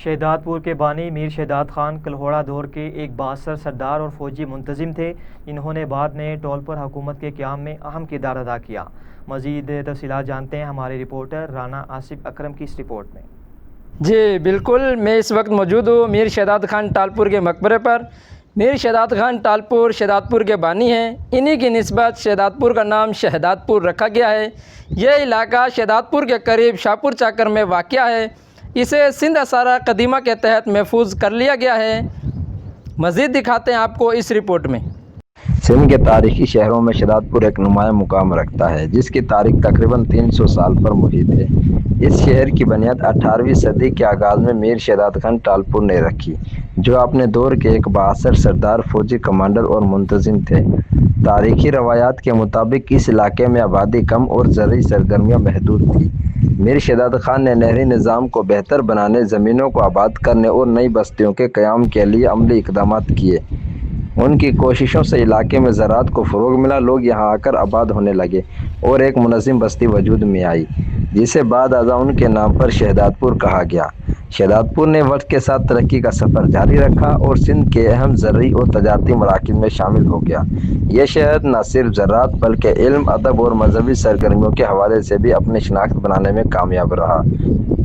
شہدادپور کے بانی میر شہداد خان کلہوڑا دور کے ایک بااثر سردار اور فوجی منتظم تھے۔ انہوں نے بعد میں ٹول پر حکومت کے قیام میں اہم کردار ادا کیا۔ مزید تفصیلات جانتے ہیں ہمارے رپورٹر رانا آصف اکرم کی اس رپورٹ میں۔ جی بالکل، میں اس وقت موجود ہوں میر شہداد خان ٹالپور کے مقبرے پر۔ میر شہداد خان ٹالپور شہدادپور کے بانی ہیں۔ انہی کی نسبت شہدادپور کا نام شہدادپور رکھا گیا ہے۔ یہ علاقہ شہدادپور کے قریب شاہپور چاکر میں واقع ہے۔ اسے سندھ اثارہ قدیمہ کے تحت محفوظ کر لیا گیا ہے۔ مزید دکھاتے ہیں آپ کو اس رپورٹ میں۔ سندھ کے تاریخی شہروں میں شہدادپور ایک نمایاں مقام رکھتا ہے، جس کی تاریخ تقریباً 300 سال پر محیط ہے۔ اس شہر کی بنیاد 18ویں صدی کے آغاز میں میر شہداد خان ٹالپور نے رکھی، جو اپنے دور کے ایک بااثر سردار، فوجی کمانڈر اور منتظم تھے۔ تاریخی روایات کے مطابق اس علاقے میں آبادی کم اور زرعی سرگرمیاں محدود تھیں۔ میر شہداد خان نے نہری نظام کو بہتر بنانے، زمینوں کو آباد کرنے اور نئی بستیوں کے قیام کے لیے عملی اقدامات کیے۔ ان کی کوششوں سے علاقے میں زراعت کو فروغ ملا، لوگ یہاں آ کر آباد ہونے لگے اور ایک منظم بستی وجود میں آئی، جسے بعد ازاں ان کے نام پر شہدادپور کہا گیا۔ شہدادپور نے وقت کے ساتھ ترقی کا سفر جاری رکھا اور سندھ کے اہم زرعی اور تجارتی مراکز میں شامل ہو گیا۔ یہ شہر نہ صرف زراعت بلکہ علم، ادب اور مذہبی سرگرمیوں کے حوالے سے بھی اپنی شناخت بنانے میں کامیاب رہا۔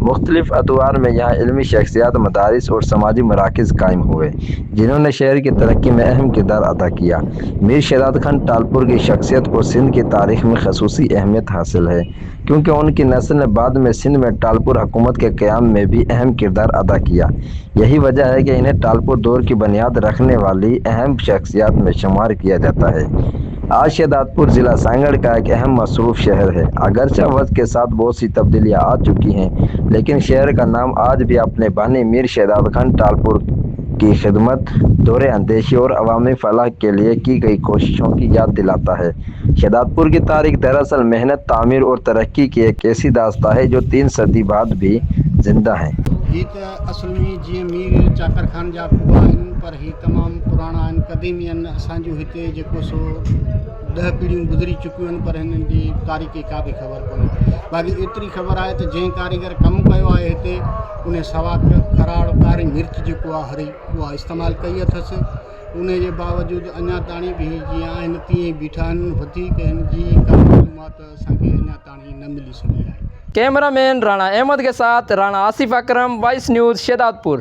مختلف ادوار میں یہاں علمی شخصیات، مدارس اور سماجی مراکز قائم ہوئے، جنہوں نے شہر کی ترقی میں اہم کردار ادا کیا۔ میر شہداد خان ٹالپور کی شخصیت کو سندھ کی تاریخ میں خصوصی اہمیت حاصل ہے، کیونکہ ان کی نسل نے بعد میں سندھ میں ٹالپور حکومت کے قیام میں بھی اہم کردار ادا کیا۔ یہی وجہ ہے کہ انہیں ٹالپور دور کی بنیاد رکھنے والی اہم شخصیات میں شمار کیا جاتا ہے۔ آج شہدادپور ضلع سانگڑ کا ایک اہم مصروف شہر ہے۔ اگرچہ وقت کے ساتھ بہت سی تبدیلیاں آ چکی ہیں، لیکن شہر کا نام آج بھی اپنے بانی میر شہداد خان ٹالپور کی خدمت، دور اندیشی اور عوامی فلاح کے لیے کی گئی کوششوں کی یاد دلاتا ہے۔ شہدادپور کی تاریخ دراصل محنت، تعمیر اور ترقی کی ایک ایسی داستان ہے جو 3 صدی بعد بھی زندہ ہے۔ یہ تو اصل میں جی میر چاکر خان جا کوا ان پر ہی تمام پرانا ان قدیمی ان اسانجو ہتے جو سو 10 پیڑھیوں گزری چکیوں پر ان کی تاریخی کا بھی خبر کونے۔ باقی اتری خبر ہے تو جن کاریگر کم کیو ہے ہتے انہیں سوا کراڑ کاری مرچ جو ہری وہ استعمال کئی اتس۔ انہیں کے باوجود انا تانی بھی جی آئین تین بیٹھا ودیک ان کی معلومات اساں انا تانی نہ ملی سکے ہے۔ کیمرہ مین رانا احمد کے ساتھ رانا آصف اکرم، وائس نیوز شہدادپور۔